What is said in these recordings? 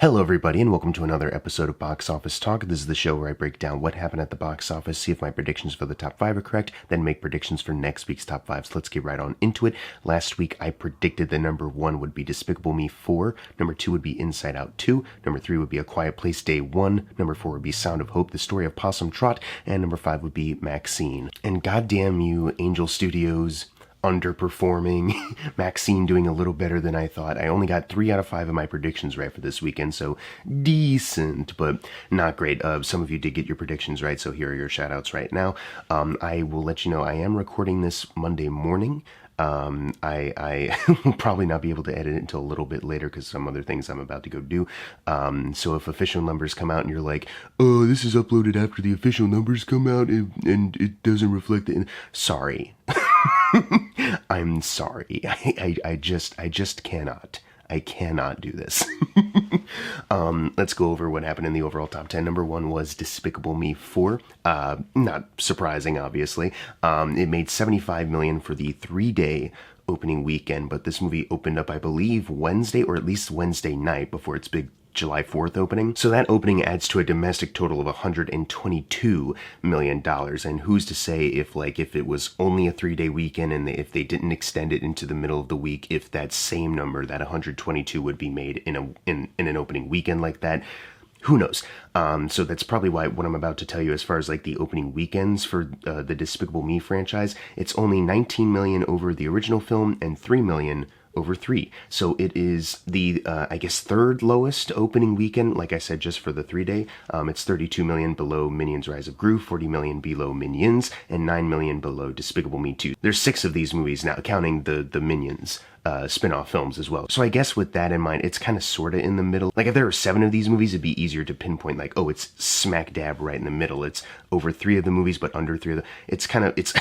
Hello everybody and welcome to another episode of Box Office Talk. This is the show where I break down what happened at the box office, see if my predictions for the top 5 are correct, then make predictions for next week's top 5. So let's get right on into it. Last week I predicted the number 1 would be Despicable Me 4, number 2 would be Inside Out 2, number 3 would be A Quiet Place Day 1, number 4 would be Sound of Hope, The Story of Possum Trot, and number 5 would be MaXXXine. And goddamn you, Angel Studios, underperforming, MaXXXine doing a little better than I thought. I only got 3 out of 5 of my predictions right for this weekend, so decent, but not great. Some of you did get your predictions right, so here are your shout-outs right now. I will let you know I am recording this Monday morning. I will probably not be able to edit it until a little bit later because some other things I'm about to go do. So if official numbers come out and you're like, oh, this is uploaded after the official numbers come out and it doesn't reflect it. Sorry. I'm sorry. I just cannot. I cannot do this. Let's go over what happened in the overall top 10. Number 1 was Despicable Me 4. Not surprising, obviously. It made $75 million for the 3-day opening weekend, but this movie opened up, I believe, Wednesday, or at least Wednesday night before its big July 4th opening. So that opening adds to a domestic total of $122 million. And who's to say if it was only a 3-day weekend and if they didn't extend it into the middle of the week, if that same number, that 122 would be made in an opening weekend like that. Who knows? So that's probably why what I'm about to tell you as far as like the opening weekends for the Despicable Me franchise, it's only 19 million over the original film and 3 million over 3. So it is the, I guess, third lowest opening weekend, like I said, just for the 3-day. It's 32 million below Minions Rise of Gru, 40 million below Minions, and 9 million below Despicable Me 2. There's 6 of these movies now, counting the Minions spin-off films as well. So I guess with that in mind, it's kind of sort of in the middle. Like if there were 7 of these movies, it'd be easier to pinpoint like, oh, it's smack dab right in the middle. It's over 3 of the movies, but under 3 of the, it's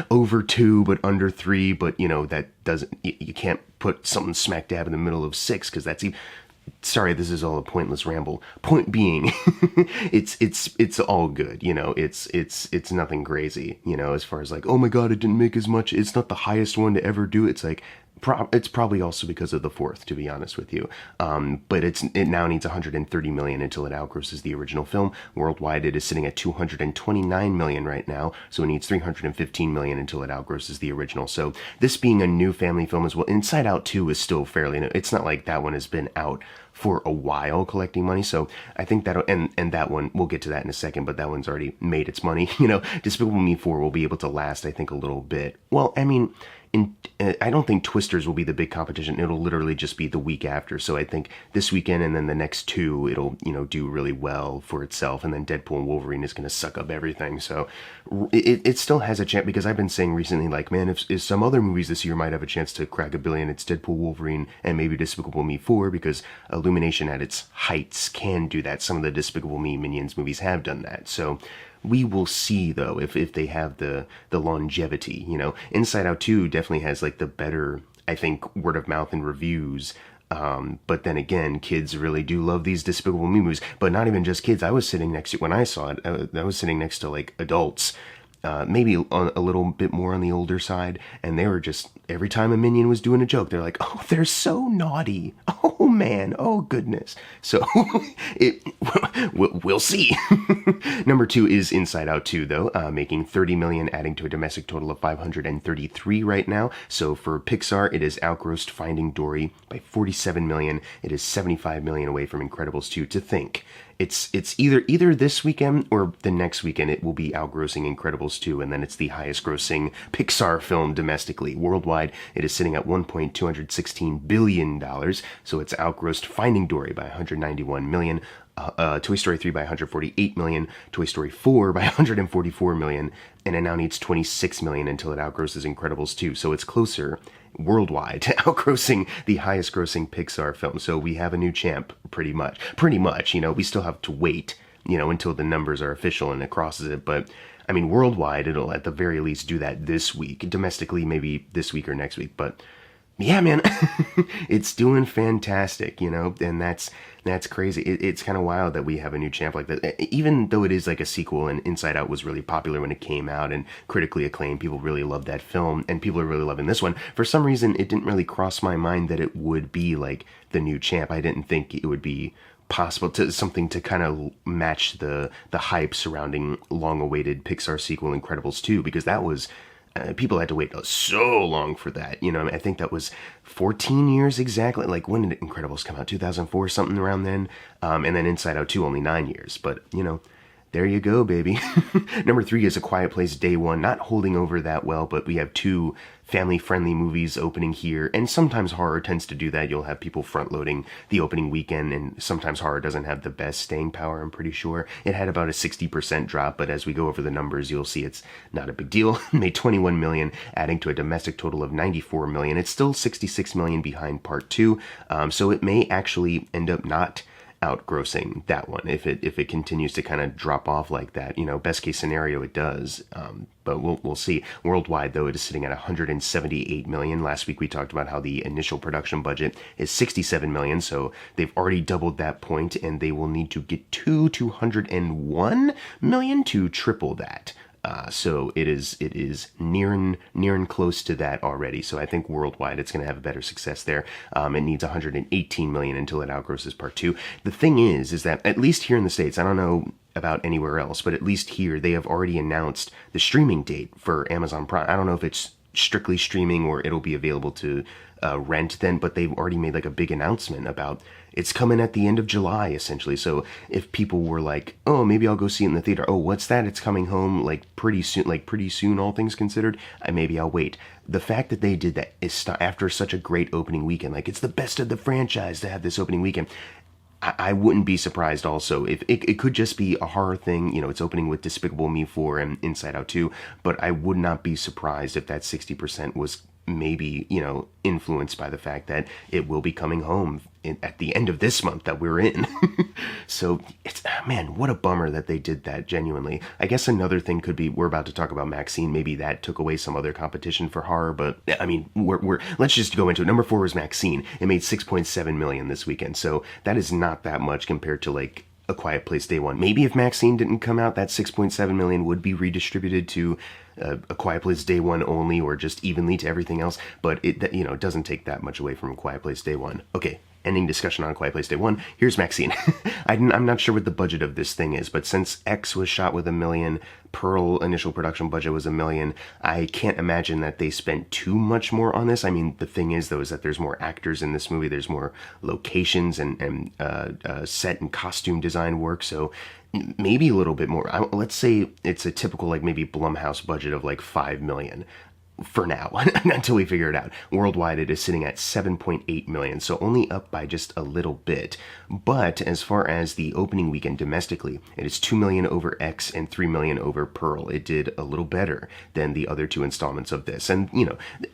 over 2, but under 3, but you know, that doesn't, you can't put something smack dab in the middle of 6 because that's even, sorry, this is all a pointless ramble. Point being, it's all good, you know, it's nothing crazy, you know, as far as like, oh my god, it didn't make as much, it's not the highest one to ever do. It's like, it's probably also because of the 4th, to be honest with you. But it now needs 130 million until it outgrosses the original film. Worldwide, it is sitting at 229 million right now, so it needs 315 million until it outgrosses the original. So this being a new family film as well, Inside Out 2 is still fairly new. It's not like that one has been out for a while collecting money, so I think that, and that one, we'll get to that in a second, but that one's already made its money. You know, Despicable Me 4 will be able to last, I think, a little bit. Well, I mean, I don't think Twisters will be the big competition. It'll literally just be the week after. So I think this weekend and then the next 2, it'll, you know, do really well for itself. And then Deadpool and Wolverine is going to suck up everything. So it still has a chance, because I've been saying recently, like, man, if some other movies this year might have a chance to crack $1 billion, it's Deadpool, Wolverine, and maybe Despicable Me 4, because Illumination at its heights can do that. Some of the Despicable Me Minions movies have done that. So we will see, though, if they have the longevity, you know. Inside Out 2 definitely has, like, the better, I think, word of mouth and reviews. But then again, kids really do love these Despicable Me movies. But not even just kids. I was sitting next to, when I saw it, I was sitting next to, like, adults. Maybe a little bit more on the older side, and they were just, every time a minion was doing a joke, they're like, oh, they're so naughty. Oh man, oh goodness. So we'll see. Number 2 is Inside Out 2, though, making 30 million, adding to a domestic total of 533 right now. So for Pixar, it has outgrossed Finding Dory by 47 million. It is 75 million away from Incredibles 2. To think, it's either this weekend or the next weekend it will be outgrossing Incredibles 2, and then it's the highest grossing Pixar film domestically. Worldwide, it is sitting at $1.216 billion, so it's outgrossed Finding Dory by 191 million, Toy Story 3 by 148 million, Toy Story 4 by 144 million, and it now needs 26 million until it outgrosses Incredibles 2, so it's closer worldwide to outgrossing the highest grossing Pixar film. So we have a new champ, pretty much, you know. We still have to wait, you know, until the numbers are official and it crosses it, but I mean, worldwide, it'll at the very least do that this week. Domestically, maybe this week or next week, but yeah, man, it's doing fantastic, you know, and that's crazy. It's kind of wild that we have a new champ like that, even though it is like a sequel, and Inside Out was really popular when it came out and critically acclaimed. People really loved that film, and people are really loving this one. For some reason, it didn't really cross my mind that it would be like the new champ. I didn't think it would be possible to something to kind of match the hype surrounding long-awaited Pixar sequel Incredibles 2, because that was people had to wait so long for that. I think that was 14 years exactly. Like, when did Incredibles come out? 2004, something around then. And then Inside Out 2, only 9 years. But, there you go, baby. Number 3 is A Quiet Place Day One. Not holding over that well, but we have 2 family-friendly movies opening here. And sometimes horror tends to do that. You'll have people front-loading the opening weekend, and sometimes horror doesn't have the best staying power, I'm pretty sure. It had about a 60% drop, but as we go over the numbers, you'll see it's not a big deal. Made $21 million, adding to a domestic total of $94 million. It's still $66 million behind Part 2, so it may actually end up not outgrossing that one if it continues to kind of drop off like that. Best case scenario it does, but we'll see. Worldwide, though, it is sitting at $178 million. Last week we talked about how the initial production budget is $67 million, so they've already doubled that point, and they will need to get to $201 million to triple that. So it is near and close to that already. So I think worldwide it's going to have a better success there. It needs $118 million until it outgrosses Part 2. The thing is that at least here in the States, I don't know about anywhere else, but at least here they have already announced the streaming date for Amazon Prime. I don't know if it's strictly streaming or it'll be available to rent then, but they've already made like a big announcement about it's coming at the end of July, essentially. So if people were like, oh, maybe I'll go see it in the theater. Oh, what's that? It's coming home pretty soon, all things considered. Maybe I'll wait. The fact that they did that is after such a great opening weekend. Like, it's the best of the franchise to have this opening weekend. I wouldn't be surprised also if it could just be a horror thing. It's opening with Despicable Me 4 and Inside Out 2, but I would not be surprised if that 60% was maybe, influenced by the fact that it will be coming home at the end of this month that we're in. So it's, man, what a bummer that they did that, genuinely. I guess another thing could be, we're about to talk about MaXXXine. Maybe that took away some other competition for horror, but I mean, let's just go into it. Number 4 was MaXXXine. It made $6.7 million this weekend. So that is not that much compared to like A Quiet Place Day One. Maybe if MaXXXine didn't come out, that $6.7 million would be redistributed to A Quiet Place Day One only, or just evenly to everything else. But it doesn't take that much away from A Quiet Place Day One. Okay, ending discussion on A Quiet Place Day One. Here's MaXXXine. I'm not sure what the budget of this thing is, but since X was shot with $1 million, Pearl initial production budget was $1 million, I can't imagine that they spent too much more on this. I mean, the thing is, though, is that there's more actors in this movie. There's more locations and set and costume design work, so maybe a little bit more. Let's say it's a typical, like, maybe Blumhouse budget of like $5 million. For now, until we figure it out. Worldwide, it is sitting at $7.8 million, so only up by just a little bit. But as far as the opening weekend domestically, it is $2 million over X and $3 million over Pearl. It did a little better than the other 2 installments of this. And,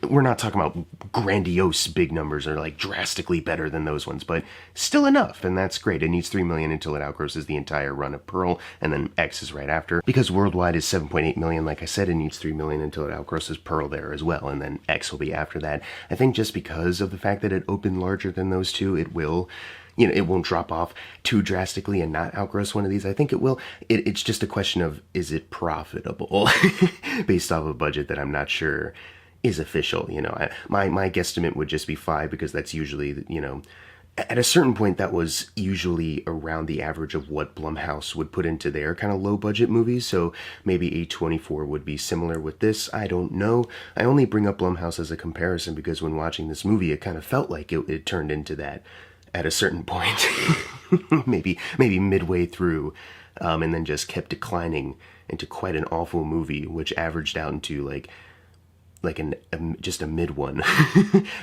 we're not talking about grandiose big numbers or like drastically better than those ones, but still enough, and that's great. It needs $3 million until it outgrosses the entire run of Pearl, and then X is right after. Because worldwide is $7.8 million, like I said, it needs $3 million until it outgrosses Pearl there as well, and then X will be after that. I think just because of the fact that it opened larger than those 2, it will, it won't drop off too drastically and not outgross one of these. I think it will. It's just a question of, is it profitable based off a budget that I'm not sure is official. My guesstimate would just be 5, because that's usually, at a certain point, that was usually around the average of what Blumhouse would put into their kind of low-budget movies, so maybe A24 would be similar with this. I don't know. I only bring up Blumhouse as a comparison because when watching this movie, it kind of felt like it turned into that at a certain point. maybe midway through, and then just kept declining into quite an awful movie, which averaged out into just a mid one.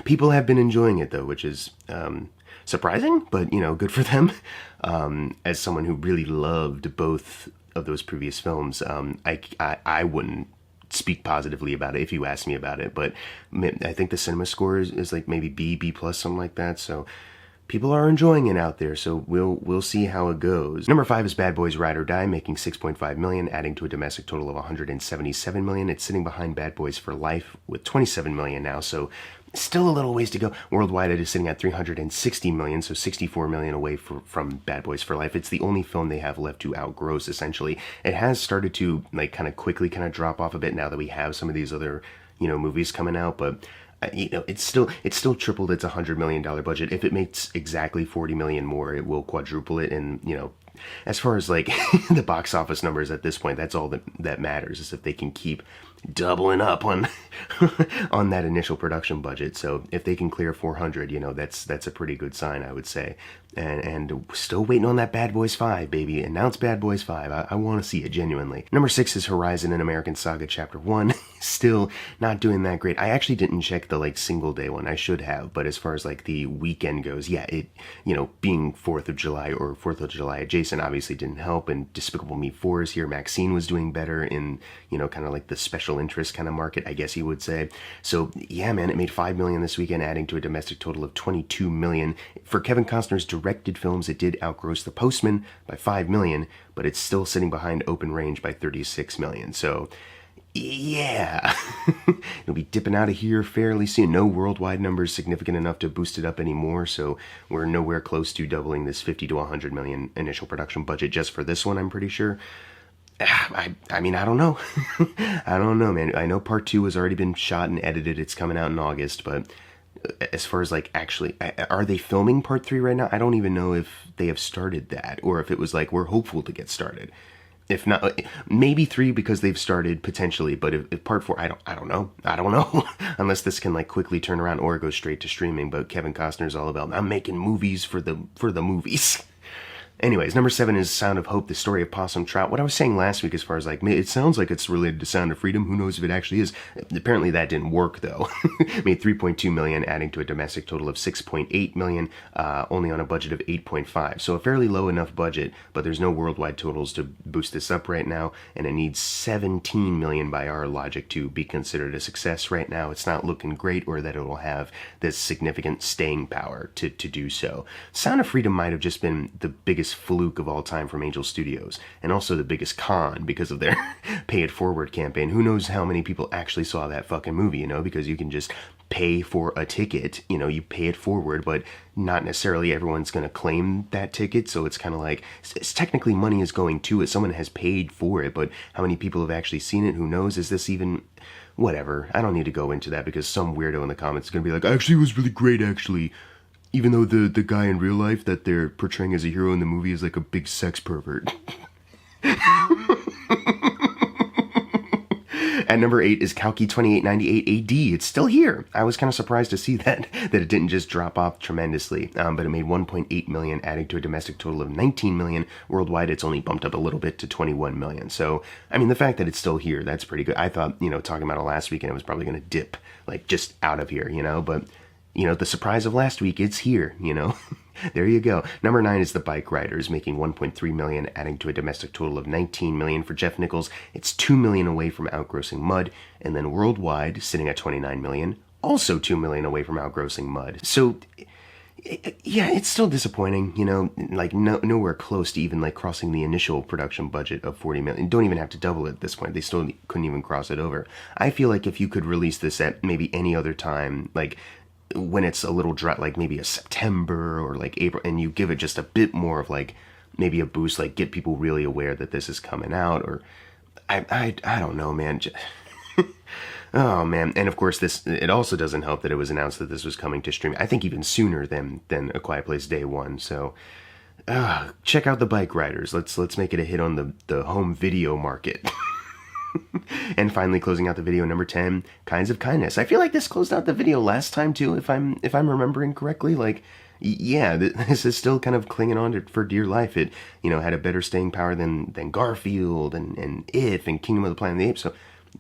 People have been enjoying it, though, which is surprising, but good for them. As someone who really loved both of those previous films, I wouldn't speak positively about it if you asked me about it, but I think the cinema score is like maybe B plus, something like that. So people are enjoying it out there, so we'll see how it goes. Number 5 is Bad Boys Ride or Die, making $6.5 million, adding to a domestic total of $177 million. It's sitting behind Bad Boys for Life with $27 million now, so still a little ways to go. Worldwide, it is sitting at $360 million, so $64 million away from Bad Boys for Life. It's the only film they have left to outgross, essentially. It has started to, like, kind of quickly kind of drop off a bit now that we have some of these other, movies coming out, but it's still tripled its $100 million budget. If it makes exactly 40 million more, it will quadruple it. And as far as like the box office numbers at this point, that's all that matters, is if they can keep doubling up on on that initial production budget. So if they can clear 400, that's a pretty good sign, I would say. And still waiting on that Bad Boys 5, baby. Announce Bad Boys 5. I want to see it, genuinely. Number 6 is Horizon: An American Saga Chapter 1. Still not doing that great. I actually didn't check the single day one. I should have, but as far as the weekend goes, yeah, it, being 4th of July or 4th of July adjacent obviously didn't help. And Despicable Me 4 is here. MaXXXine was doing better in, kind of like the special interest kind of market, I guess you would say. So yeah, man, it made $5 million this weekend, adding to a domestic total of $22 million. For Kevin Costner's directed films, it did outgross The Postman by $5 million, but it's still sitting behind Open Range by $36 million. So yeah, it'll be dipping out of here fairly soon. No worldwide numbers significant enough to boost it up anymore, so we're nowhere close to doubling this 50 to 100 million initial production budget just for this one, I'm pretty sure. I mean, I don't know. I don't know, man. I know part 2 has already been shot and edited. It's coming out in August, but as far as actually, are they filming part 3 right now? I don't even know if they have started that, or if it was we're hopeful to get started. If not, maybe 3 because they've started potentially, but if part 4, I don't know. I don't know. Unless this can quickly turn around or go straight to streaming. But Kevin Costner's all about, I'm making movies for the movies. Anyways, number 7 is Sound of Hope, the story of Possum Trout. What I was saying last week as far as it sounds like it's related to Sound of Freedom. Who knows if it actually is. Apparently that didn't work though. Made $3.2 million, adding to a domestic total of $6.8 million, only on a budget of $8.5. So a fairly low enough budget, but there's no worldwide totals to boost this up right now, and it needs $17 million by our logic to be considered a success right now. It's not looking great, or that it will have this significant staying power to do so. Sound of Freedom might have just been the biggest fluke of all time from Angel Studios, and also the biggest con because of their pay it forward campaign. Who knows how many people actually saw that fucking movie, because you can just pay for a ticket, you pay it forward, but not necessarily everyone's going to claim that ticket. So it's kind of it's technically money is going to it. Someone has paid for it, but how many people have actually seen it? Who knows? Is this even... Whatever. I don't need to go into that, because some weirdo in the comments is going to be like, actually, it was really great, actually. Even though the guy in real life that they're portraying as a hero in the movie is a big sex pervert. At number 8 is Kalki 2898 AD. It's still here. I was kind of surprised to see that it didn't just drop off tremendously. But it made $1.8 million, adding to a domestic total of $19 million. Worldwide, it's only bumped up a little bit to $21 million. So, I mean, the fact that it's still here, that's pretty good. I thought, talking about it last weekend, it was probably going to dip, just out of here, but... the surprise of last week, it's here, There you go. Number 9 is The Bike Riders, making $1.3 million, adding to a domestic total of $19 million. For Jeff Nichols, it's $2 million away from outgrossing Mud. And then worldwide, sitting at $29 million, also $2 million away from outgrossing Mud. So, yeah, it's still disappointing, nowhere close to even crossing the initial production budget of $40 million. Don't even have to double it at this point. They still couldn't even cross it over. I feel like if you could release this at maybe any other time, when it's a little dry, maybe a September or April, and you give it just a bit more of maybe a boost, get people really aware that this is coming out, or I don't know, man. Oh man. And of course it also doesn't help that it was announced that this was coming to stream, I think even sooner than A Quiet Place Day 1. So check out The Bike Riders. Let's make it a hit on the home video market. And finally, closing out the video, number 10, Kinds of Kindness. I feel like this closed out the video last time too, if I'm remembering correctly. Yeah, this is still kind of clinging on to for dear life. It, had a better staying power than Garfield and If and Kingdom of the Planet of the Apes. So,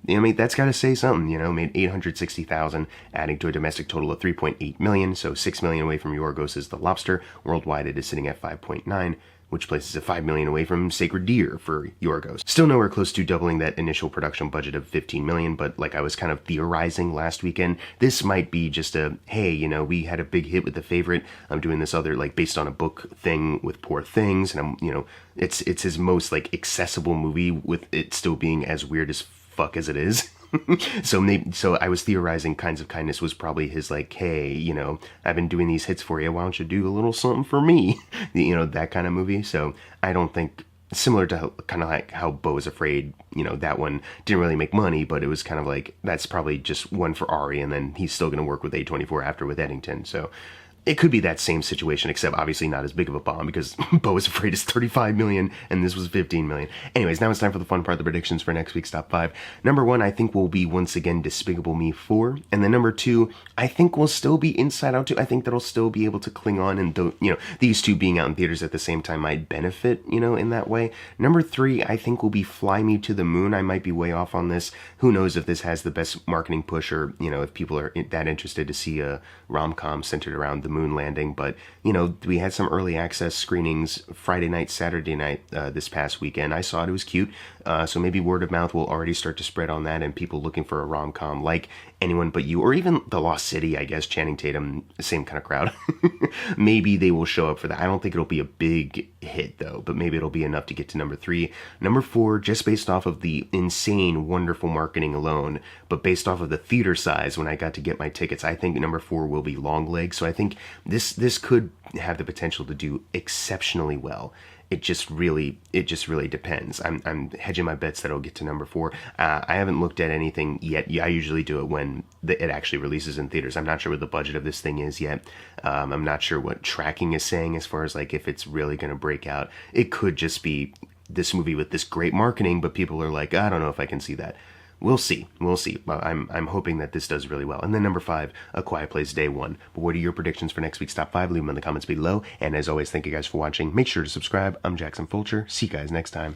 that's got to say something. Made $860,000, adding to a domestic total of $3.8 million. So $6 million away from Yorgos' The Lobster. Worldwide, it is sitting at $5.9. Which places it $5 million away from Sacred Deer for Yorgos. Still nowhere close to doubling that initial production budget of $15 million, but I was kind of theorizing last weekend, this might be just a, hey, we had a big hit with The Favorite. I'm doing this other, based on a book thing with Poor Things, and I'm, it's his most, accessible movie, with it still being as weird as fuck as it is. So I was theorizing Kinds of Kindness was probably his hey, I've been doing these hits for you, why don't you do a little something for me? That kind of movie. So I don't think similar to kind of like how Beau is Afraid, that one didn't really make money, but it was kind of like, that's probably just one for Ari, and then he's still going to work with A24 after with Eddington. So it could be that same situation, except obviously not as big of a bomb because Beau is Afraid is 35 million and this was 15 million. Anyways, now it's time for the fun part, the predictions for next week's top 5. Number 1, I think will be once again Despicable Me 4. And then number 2, I think will still be Inside Out 2. I think that'll still be able to cling on, and these two being out in theaters at the same time might benefit, in that way. Number 3, I think will be Fly Me to the Moon. I might be way off on this. Who knows if this has the best marketing push, or, if people are that interested to see a rom-com centered around the moon landing. But we had some early access screenings Friday night, Saturday night this past weekend. I saw it was cute, so maybe word of mouth will already start to spread on that, and people looking for a rom-com like Anyone But You, or even The Lost City, I guess, Channing Tatum, same kind of crowd. Maybe they will show up for that. I don't think it'll be a big hit though, but maybe it'll be enough to get to number 3. Number 4, just based off of the insane, wonderful marketing alone, but based off of the theater size when I got to get my tickets, I think number 4 will be Longlegs. So I think this could have the potential to do exceptionally well. It just really depends. I'm hedging my bets that it'll get to number 4. I haven't looked at anything yet. I usually do it when it actually releases in theaters. I'm not sure what the budget of this thing is yet. I'm not sure what tracking is saying as far as like if it's really going to break out. It could just be this movie with this great marketing, but people are like, I don't know if I can see that. We'll see. I'm hoping that this does really well. And then number 5, A Quiet Place Day 1. But what are your predictions for next week's top 5? Leave them in the comments below. And as always, thank you guys for watching. Make sure to subscribe. I'm Jackson Fulcher. See you guys next time.